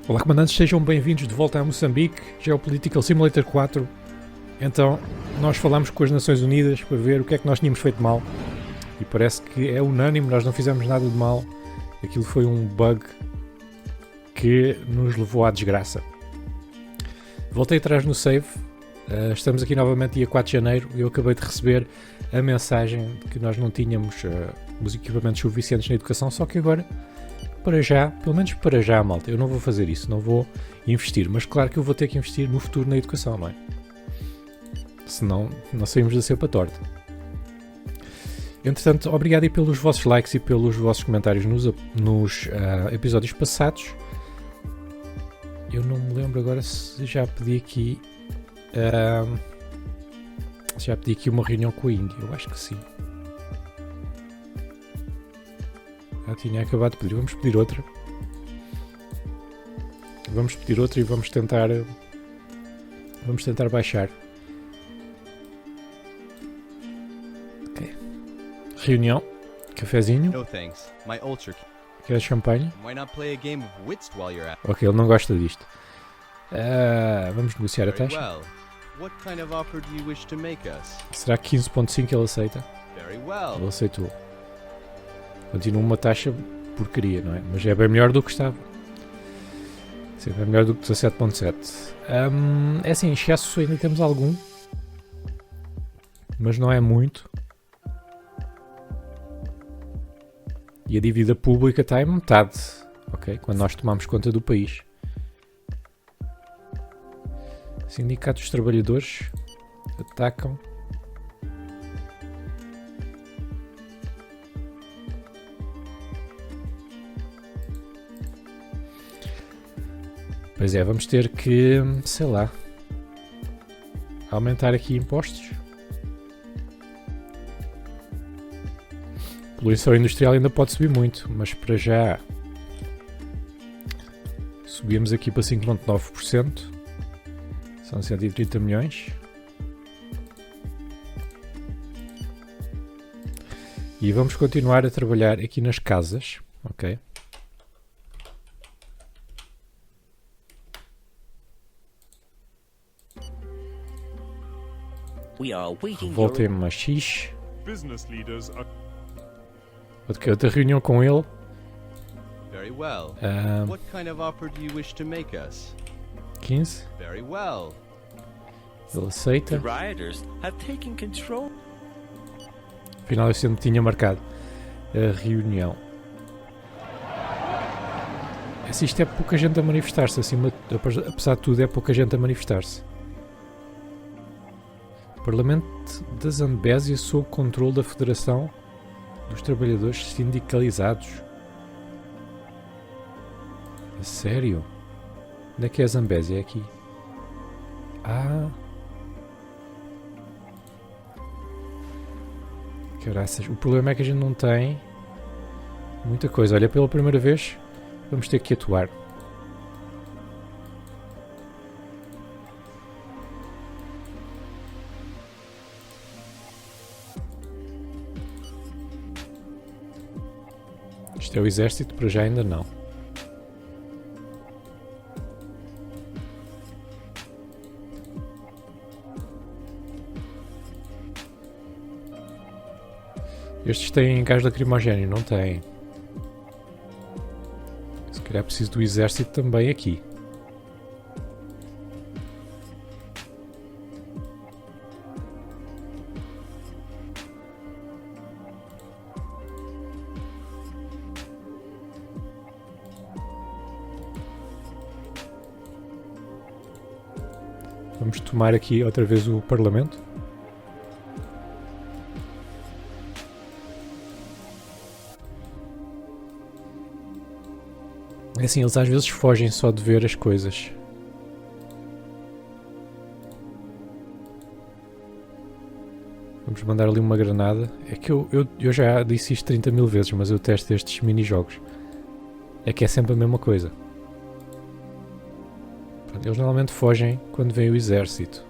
Olá comandantes, sejam bem-vindos de volta a Moçambique, Geopolitical Simulator 4. Então, nós falamos com as Nações Unidas para ver o que é que nós tínhamos feito mal. E parece que é unânime, nós não fizemos nada de mal. Aquilo foi um bug que nos levou à desgraça. Voltei atrás no save, estamos aqui novamente dia 4 de janeiro e eu acabei de receber a mensagem de que nós não tínhamos os equipamentos suficientes na educação, só que agora, para já, pelo menos para já, malta, eu não vou fazer isso, não vou investir, mas claro que eu vou ter que investir no futuro na educação, não é? Senão, não saímos da cepa torta. Entretanto, obrigado aí pelos vossos likes e pelos vossos comentários nos episódios passados. Eu não me lembro agora se já pedi aqui uma reunião com a Índia, eu acho que sim. Já tinha acabado de pedir, vamos pedir outra. Vamos pedir outra e vamos tentar baixar. Ok. Reunião, cafezinho. No thanks. My ulcer. Quer champanhe? Why not play a game of wits while you're at? Ok, ele não gosta disto. Vamos negociar a Very taxa. well. What kind of offer do you wish to make us? Será que 15.5 ele aceita? Very Ele well. aceitou. Continua uma taxa porcaria, não é? Mas é bem melhor do que estava. Sim, é melhor do que 17.7. É assim, excesso ainda temos algum. Mas não é muito. E a dívida pública está em metade. Ok? Quando nós tomamos conta do país. Sindicatos dos trabalhadores atacam. Pois é, vamos ter que, sei lá, aumentar aqui impostos. Poluição industrial ainda pode subir muito, mas para já subimos aqui para 5.9%. São 130 milhões. E vamos continuar a trabalhar aqui nas casas, ok? We are waiting Voltem your... a X. Business leaders are Outra reunião com ele. Very well. What kind of offer do you wish to make us? 15. Very well. Ele The aceita. rioters have taken control. Afinal, eu sempre tinha marcado a reunião. Se isto é pouca gente a manifestar-se, apesar de tudo, é pouca gente a manifestar-se. Parlamento da Zambésia sob controle da Federação dos Trabalhadores Sindicalizados. A sério? Onde é que é a Zambésia? É aqui. Caraças. O problema é que a gente não tem muita coisa. Olha, pela primeira vez vamos ter que atuar. Isto é o exército, para já ainda não. Estes têm gás lacrimogéneo, não têm. Se calhar preciso do exército também aqui. Vamos tomar aqui outra vez o Parlamento. É assim, eles às vezes fogem só de ver as coisas. Vamos mandar ali uma granada. É que eu já disse isto 30 mil vezes, mas eu testo estes mini-jogos. É que é sempre a mesma coisa. Eles normalmente fogem quando vem o exército.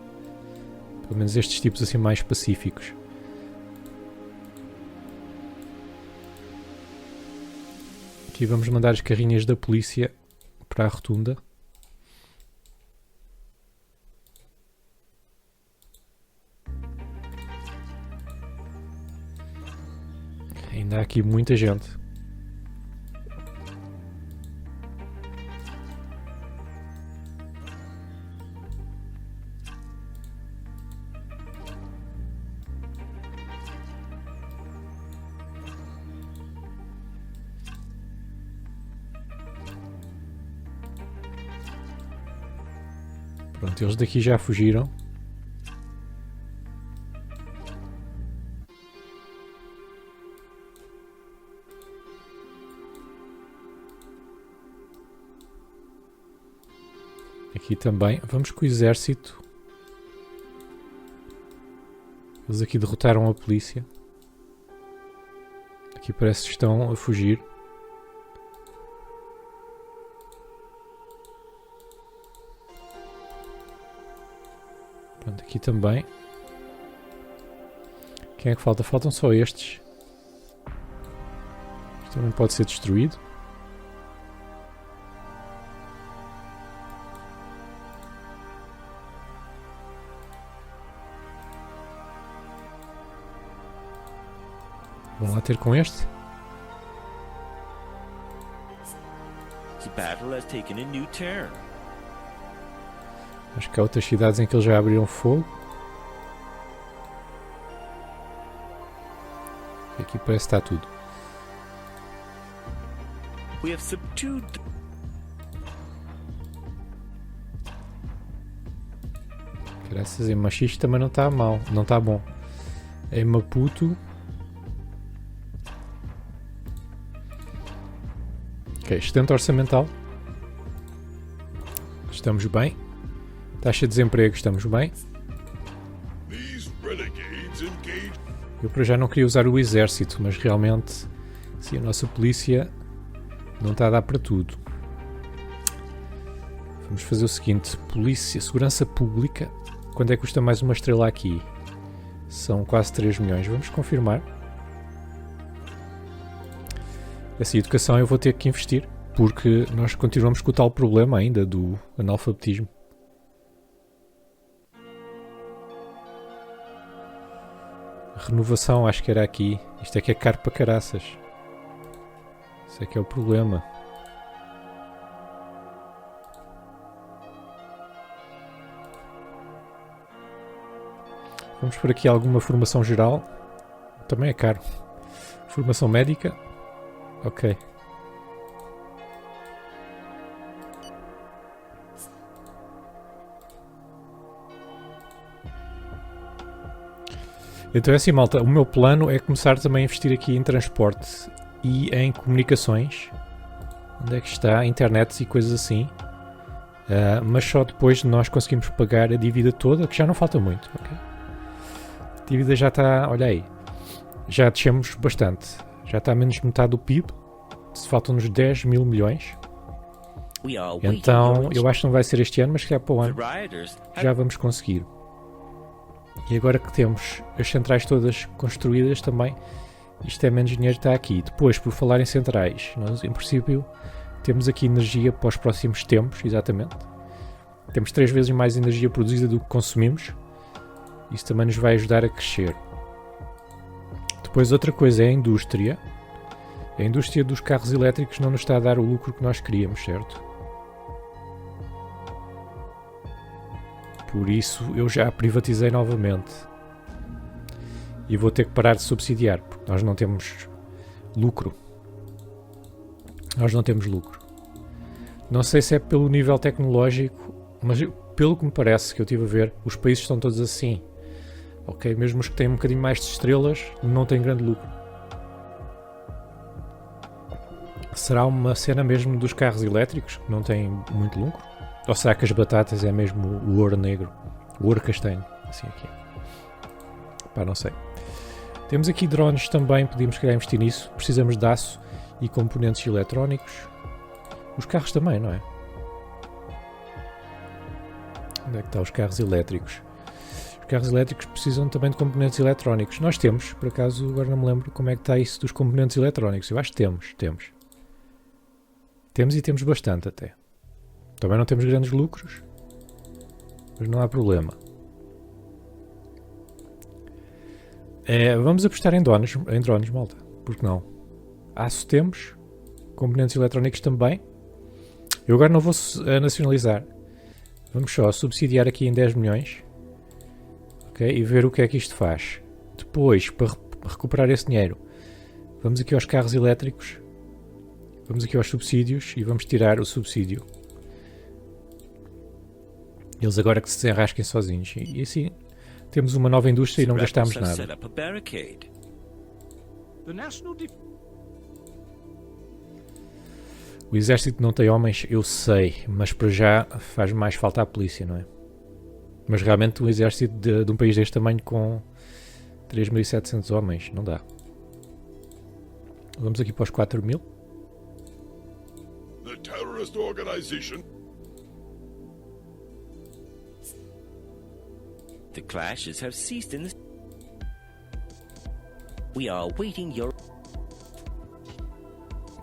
Pelo menos estes tipos assim mais pacíficos. Aqui vamos mandar as carrinhas da polícia para a rotunda. aqui muita gente. Pronto, eles daqui já fugiram. Aqui também. Vamos com o exército. Eles aqui derrotaram a polícia. Aqui parece que estão a fugir. Pronto, aqui também. Quem é que falta? Faltam só estes. Isto também pode ser destruído. Vamos lá ter com este. The battle has taken a new turn. Acho que há outras cidades em que eles já abriram fogo. E aqui parece que está tudo. We have subdued. Graças em Machixe também não está mal, não está bom. Em Maputo. Ok, excedente orçamental. Estamos bem. Taxa de desemprego, estamos bem. Eu para já não queria usar o exército, mas realmente sim, a nossa polícia não está a dar para tudo. Vamos fazer o seguinte, polícia, segurança pública. Quanto é que custa mais uma estrela aqui? São quase 3 milhões, vamos confirmar. Essa educação eu vou ter que investir, porque nós continuamos com o tal problema ainda do analfabetismo. Renovação, acho que era aqui. Isto é que é caro para caraças. Isso é que é o problema. Vamos por aqui alguma formação geral. Também é caro. Formação médica. Ok. Então é assim, malta, o meu plano é começar também a investir aqui em transporte e em comunicações. Onde é que está? Internet e coisas assim. Mas só depois de nós conseguimos pagar a dívida toda, que já não falta muito. Okay? A dívida já está, olha aí, já descemos bastante. Já está a menos de metade do PIB. Faltam-nos 10 mil milhões. Então eu acho que não vai ser este ano, mas se calhar para o ano já vamos conseguir. E agora que temos as centrais todas construídas também, isto é menos dinheiro que está aqui. Depois, por falar em centrais, nós em princípio temos aqui energia para os próximos tempos, exatamente. Temos 3 vezes mais energia produzida do que consumimos. Isso também nos vai ajudar a crescer. Depois outra coisa é a indústria. A indústria dos carros elétricos não nos está a dar o lucro que nós queríamos, certo? Por isso eu já a privatizei novamente. E vou ter que parar de subsidiar, porque nós não temos lucro. Nós não temos lucro. Não sei se é pelo nível tecnológico, mas pelo que me parece que eu estive a ver, os países estão todos assim. Ok, mesmo os que têm um bocadinho mais de estrelas, não têm grande lucro. Será uma cena mesmo dos carros elétricos, que não têm muito lucro? Ou será que as batatas é mesmo o ouro negro? O ouro castanho? Assim aqui. Pá, não sei. Temos aqui drones também, podíamos querer investir nisso. Precisamos de aço e componentes eletrónicos. Os carros também, não é? Onde é que estão os carros elétricos? Os carros elétricos precisam também de componentes eletrónicos. Nós temos, por acaso, agora não me lembro como é que está isso dos componentes eletrónicos. Eu acho que temos. Temos e temos bastante até. Também não temos grandes lucros, mas não há problema. Vamos apostar em drones, malta. Porque não? aço temos, componentes eletrónicos também. Eu agora não vou nacionalizar. Vamos só subsidiar aqui em 10 milhões. Ok? E ver o que é que isto faz. Depois, para recuperar esse dinheiro, vamos aqui aos carros elétricos. Vamos aqui aos subsídios e vamos tirar o subsídio. Eles agora que se desenrasquem sozinhos. E assim temos uma nova indústria e não gastamos nada. O exército não tem homens, eu sei, mas para já faz mais falta a polícia, não é? Mas realmente um exército de um país deste tamanho com 3.700 homens, não dá. Vamos aqui para os 4.000. The terrorist organization. The clashes have ceased in the... We are awaiting your...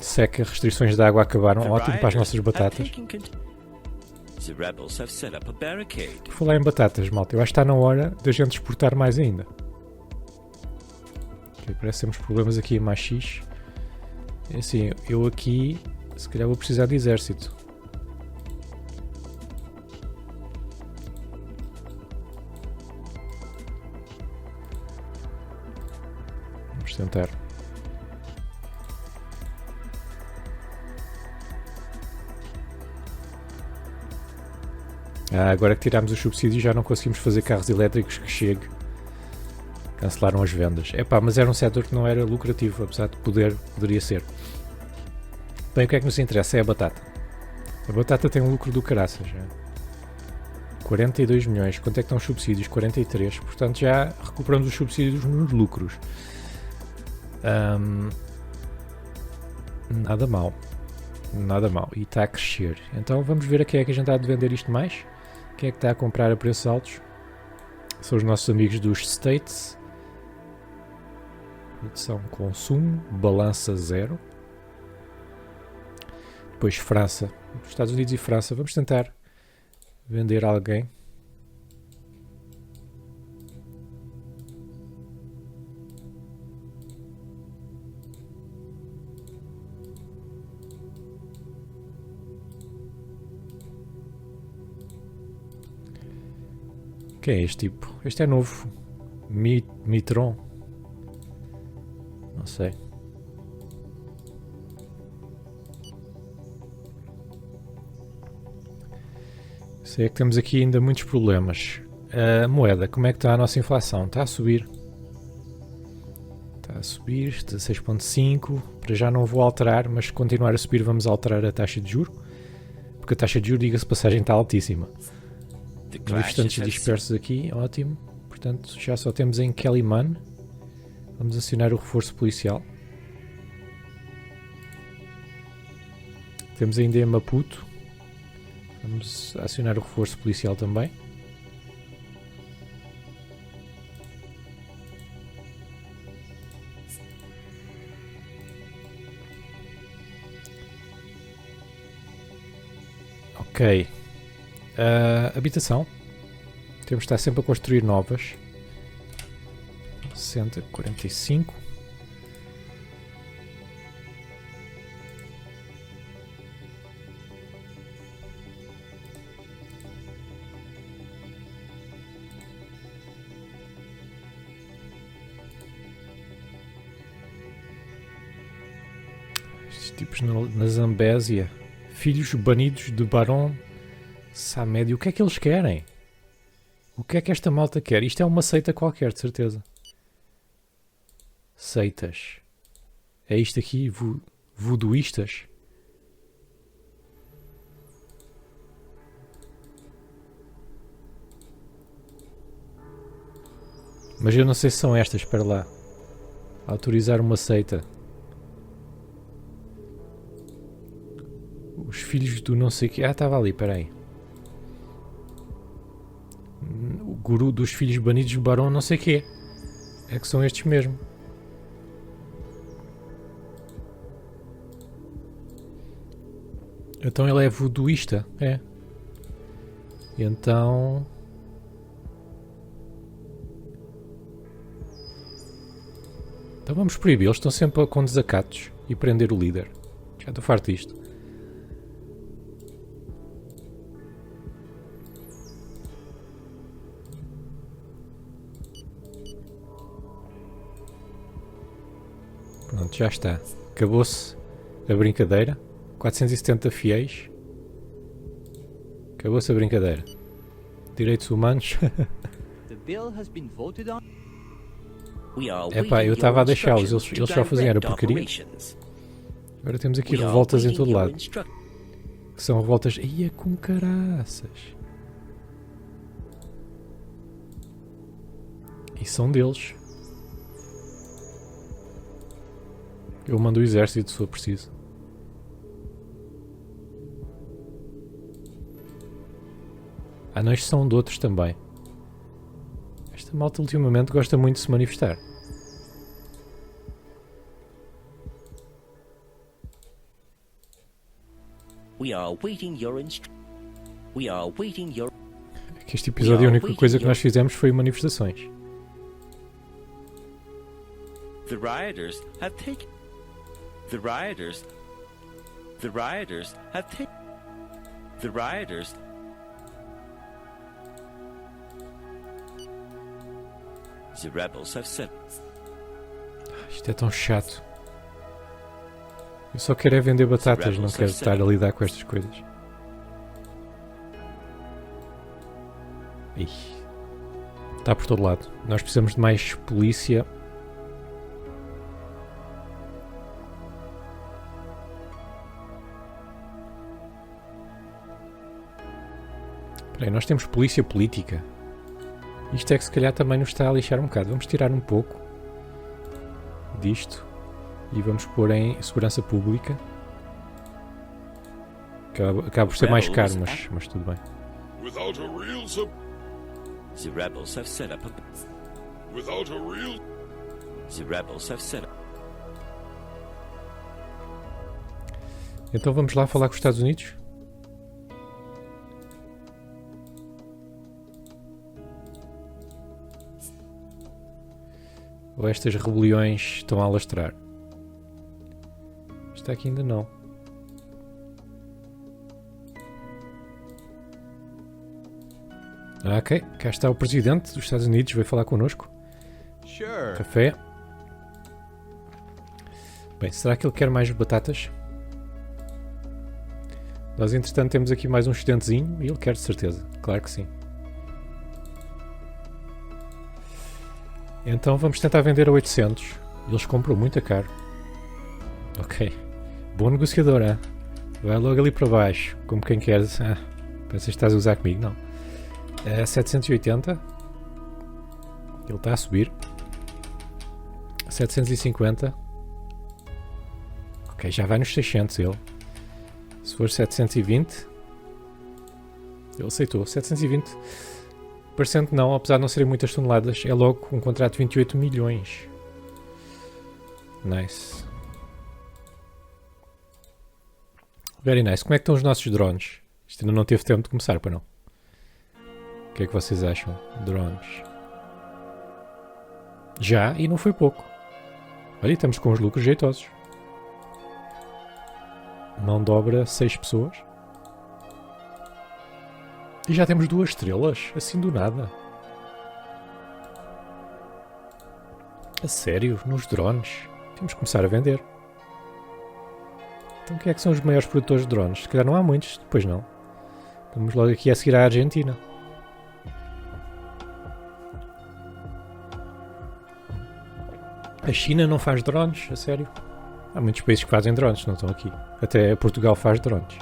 Seca, restrições de água acabaram, ótimo para as nossas batatas. The rebels have set up a barricade. Por falar em batatas, malta, eu acho que está na hora da gente exportar mais ainda. Okay, parece que temos problemas aqui em Machixe. É assim, eu aqui se calhar vou precisar de exército. Vamos tentar. Agora que tirámos os subsídios já não conseguimos fazer carros elétricos que chegue. Cancelaram as vendas. Epá, mas era um setor que não era lucrativo, apesar de poderia ser. Bem, o que é que nos interessa? É a batata. A batata tem um lucro do caraças. Já. 42 milhões. Quanto é que estão os subsídios? 43. Portanto, já recuperamos os subsídios nos lucros. Nada mal. Nada mal. E está a crescer. Então vamos ver a quem é que a gente há de vender isto mais. Quem é que está a comprar a preços altos? São os nossos amigos dos States. Produção, consumo, balança zero. Depois França. Estados Unidos e França. Vamos tentar vender a alguém. Quem é este tipo? Este é novo. Mitron. Não sei. Sei que temos aqui ainda muitos problemas. A moeda, como é que está a nossa inflação? Está a subir. Está a subir, 16.5. Para já não vou alterar, mas se continuar a subir vamos alterar a taxa de juros. Porque a taxa de juros, diga-se de passagem, está altíssima. Manifestantes dispersos aqui, ótimo. Portanto, já só temos em Quelimane. Vamos acionar o reforço policial. Temos ainda em Maputo. Vamos acionar o reforço policial também. Ok. Habitação. Temos de estar sempre a construir novas. 60, 45. Estes tipos na Zambésia. Filhos banidos de Barão Samed. O que é que eles querem? O que é que esta malta quer? Isto é uma seita qualquer, de certeza. Seitas. É isto aqui? Voodooístas? Mas eu não sei se são estas, espera lá. Autorizar uma seita. Os filhos do não sei o que... estava ali, espera aí. O guru dos filhos banidos do barão não sei o que. É que são estes mesmo. Então ele é voodooísta. É. E então... Então vamos proibir. Eles estão sempre com desacatos. e prender o líder. Já estou farto disto. Pronto, já está. Acabou-se a brincadeira. 470 fiéis. Acabou-se a brincadeira. Direitos humanos. The bill has been voted on. Epá, eu estava a deixá-los. Eles só faziam era porcaria. Agora temos aqui revoltas em todo lado. Que são revoltas... Ia com caraças. E são deles. Eu mando o exército se for preciso. Não, estes são de outros também. Esta malta ultimamente gosta muito de se manifestar. É que este episódio a única coisa que nós fizemos foi manifestações. The rioters have taken. The rioters have taken. The rioters. The rebels have said. Isto é tão chato. Eu só quero é vender batatas, não quero estar a lidar com estas coisas. Está por todo lado. Nós precisamos de mais polícia. Espera aí, nós temos polícia política. Isto é que se calhar também nos está a lixar um bocado. Vamos tirar um pouco disto e vamos pôr em segurança pública. Acaba por ser mais caro, mas tudo bem. Without a real The rebels have set up a. without a real The rebels have set up. Então vamos lá falar com os Estados Unidos? Ou estas rebeliões estão a alastrar? Está aqui ainda não. Ok, cá está o presidente dos Estados Unidos, veio falar connosco. Sure. Café. Bem, será que ele quer mais batatas? Nós entretanto temos aqui mais um estudantezinho e ele quer de certeza, claro que sim. Então vamos tentar vender a 800. Eles compram muito a caro. Ok. Bom negociador, hein? Vai logo ali para baixo. Como quem quer. Pensas que estás a usar comigo? Não. 780. Ele está a subir. 750. Ok, já vai nos 600 ele. Se for 720. Ele aceitou. 720. Parecendo que não, apesar de não serem muitas toneladas, é logo um contrato de 28 milhões. Nice. Very nice. Como é que estão os nossos drones? Isto ainda não teve tempo de começar, para não? O que é que vocês acham? Drones. Já, e não foi pouco. Olha, estamos com os lucros jeitosos. Mão de obra 6 pessoas. E já temos 2 estrelas, assim do nada. A sério, nos drones. Temos que começar a vender. Então quem é que são os maiores produtores de drones? Se calhar não há muitos, depois não. Vamos logo aqui a seguir à Argentina. A China não faz drones, a sério. Há muitos países que fazem drones, não estão aqui. Até Portugal faz drones.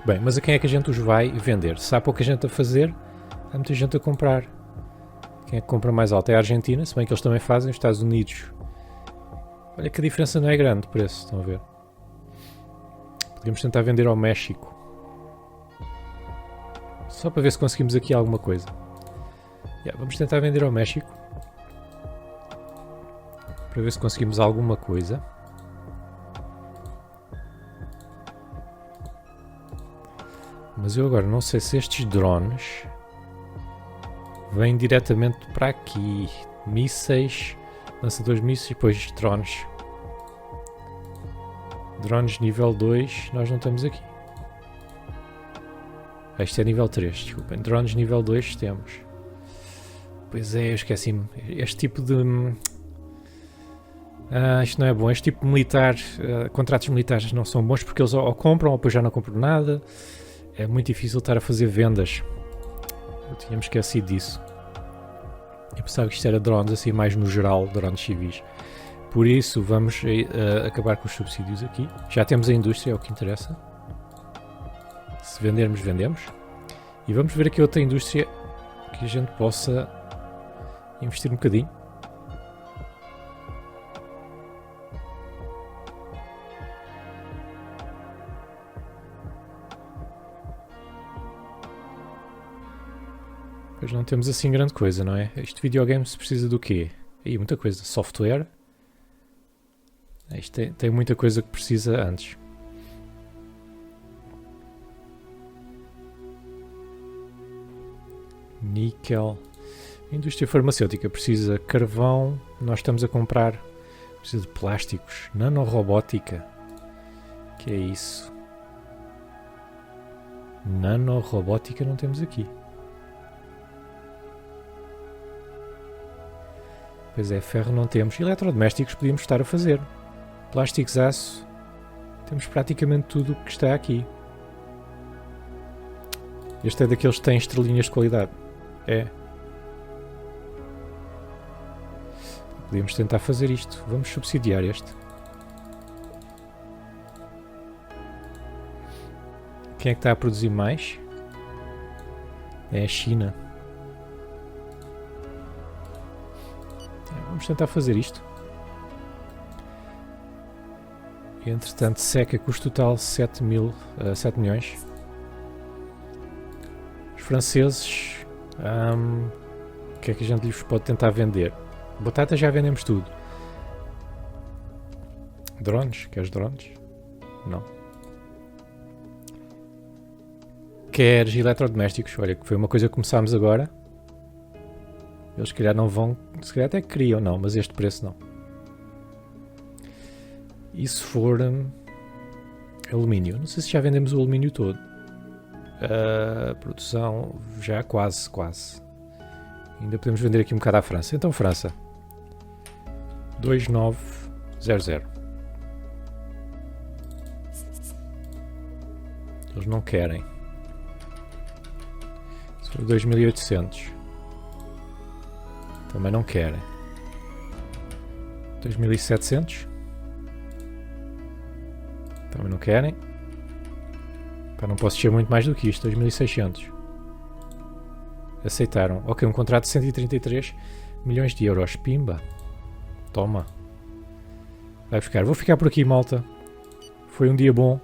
Bem, mas a quem é que a gente os vai vender? Se há pouca gente a fazer, há muita gente a comprar. Quem é que compra mais alto é a Argentina, se bem que eles também fazem, os Estados Unidos. Olha que a diferença não é grande de preço, estão a ver? Podemos tentar vender ao México. Só para ver se conseguimos aqui alguma coisa. Vamos tentar vender ao México. Para ver se conseguimos alguma coisa. Mas eu agora não sei se estes drones vêm diretamente para aqui. Mísseis Lançadores de mísseis e depois drones. Drones nível 2 nós não estamos aqui. Este é nível 3, desculpem. Drones nível 2 temos. Pois é, eu esqueci-me. Este tipo de... isto não é bom. Este tipo de militar, contratos militares não são bons porque eles ou compram ou depois já não compram nada. É muito difícil estar a fazer vendas. Eu tinha me esquecido disso. Eu pensava que isto era drones assim mais no geral, drones civis. Por isso vamos acabar com os subsídios aqui. Já temos a indústria, é o que interessa. Se vendermos, vendemos. E vamos ver aqui outra indústria que a gente possa investir um bocadinho. Pois não temos assim grande coisa, não é? Este videogame se precisa do quê? Aí muita coisa. Software. Isto tem muita coisa que precisa antes. Níquel. A indústria farmacêutica precisa de carvão. Nós estamos a comprar. Precisa de plásticos. Nanorobótica. Que é isso? Nanorobótica não temos aqui. Pois é, ferro não temos. Eletrodomésticos podíamos estar a fazer. Plásticos, aço. Temos praticamente tudo o que está aqui. Este é daqueles que têm estrelinhas de qualidade. É. Podíamos tentar fazer isto. Vamos subsidiar este. Quem é que está a produzir mais? É a China. Vamos tentar fazer isto. Entretanto, seca custo total 7 milhões. Os franceses, o que é que a gente lhes pode tentar vender? Batata já vendemos tudo. Drones? Queres drones? Não. Queres eletrodomésticos? Olha, que foi uma coisa que começámos agora. Eles se calhar não vão, se calhar até queriam, não, mas este preço não. E se for alumínio? Não sei se já vendemos o alumínio todo. Produção já quase. Ainda podemos vender aqui um bocado à França. Então França. 2900. Eles não querem. Se for 2800. Também não querem. 2700. Também não querem. Pá, não posso descer muito mais do que isto. 2600. Aceitaram. Ok, um contrato de 133 milhões de euros. Pimba. Toma. Vai buscar. Vou ficar por aqui, malta. Foi um dia bom.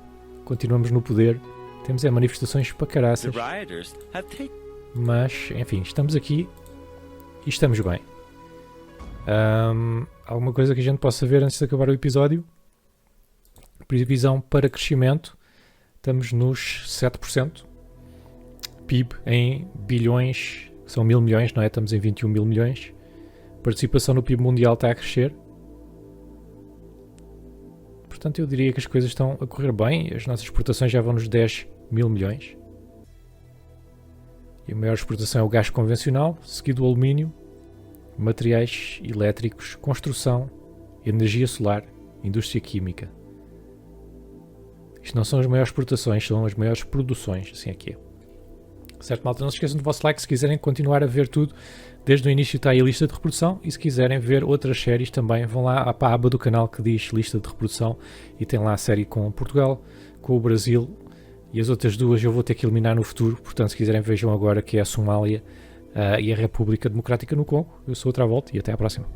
Continuamos no poder. Temos manifestações para caraças. Mas, enfim, estamos aqui. E estamos bem. Alguma coisa que a gente possa ver antes de acabar o episódio? Previsão para crescimento. Estamos nos 7%. PIB em bilhões. São 1000 milhões, não é? Estamos em 21 mil milhões. Participação no PIB mundial está a crescer. Portanto, eu diria que as coisas estão a correr bem. As nossas exportações já vão nos 10 mil milhões. E a maior exportação é o gás convencional, seguido do alumínio, materiais elétricos, construção, energia solar, indústria química. Isto não são as maiores exportações, são as maiores produções, assim aqui é. Certo, malta? Não se esqueçam do vosso like se quiserem continuar a ver tudo. Desde o início está aí a lista de reprodução e se quiserem ver outras séries também vão lá para a aba do canal que diz lista de reprodução e tem lá a série com Portugal, com o Brasil e as outras duas eu vou ter que eliminar no futuro, portanto se quiserem vejam agora, que é a Somália e a República Democrática no Congo. Eu sou o Travolta e até à próxima.